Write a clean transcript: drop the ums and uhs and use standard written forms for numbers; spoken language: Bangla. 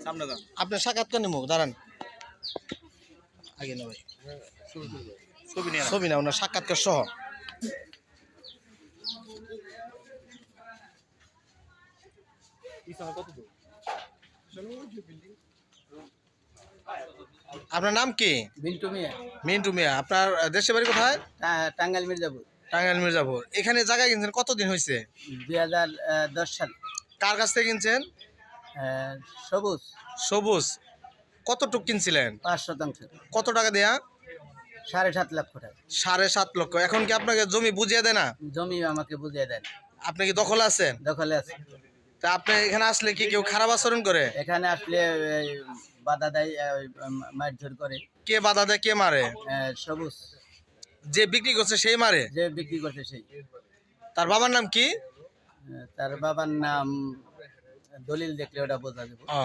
সামনে যান। আপনার সাক্ষাৎকার নিমুখ দাঁড়ান আগে না ভাই ছবি নিয়ে ছবি না ওনার সাক্ষাৎকার সহ আপনার নাম কি? বিন্টু মিয়া, মিন্টু মিয়া। আপনার দেশের বাড়ি কোথায়? টাঙ্গাইল মির্জাপুর। টাঙ্গাইল মির্জাপুর। এখানে জায়গা কিনছেন কতদিন হয়েছে? 2010 সাল। কার কাছ থেকে কিনছেন? সবুজ সবুজ। কতটুক কিনছিলেন? 5%। কত টাকা দেয়া? 7.5 লক্ষ টাকা। 7.5 লক্ষ। এখন কি আপনাকে জমি বুঝিয়ে দেয় না? জমি আমাকে বুঝিয়ে দেন, আপনি কি দখলে আছেন? দখলে আছে। তা আপনি এখানে আসলে কি কেউ খারাপ আচরণ করে? এখানে আসলে বাধা দেয়, মারধর করে। কে বাধা দেয়, কে মারে? সবুজ। যে বিক্রি করছে সেই মারে? যে বিক্রি করছে সেই। তার বাবার নাম কি? তার বাবার নাম দলিল দেখলে ওটা বোঝা যাবে। ও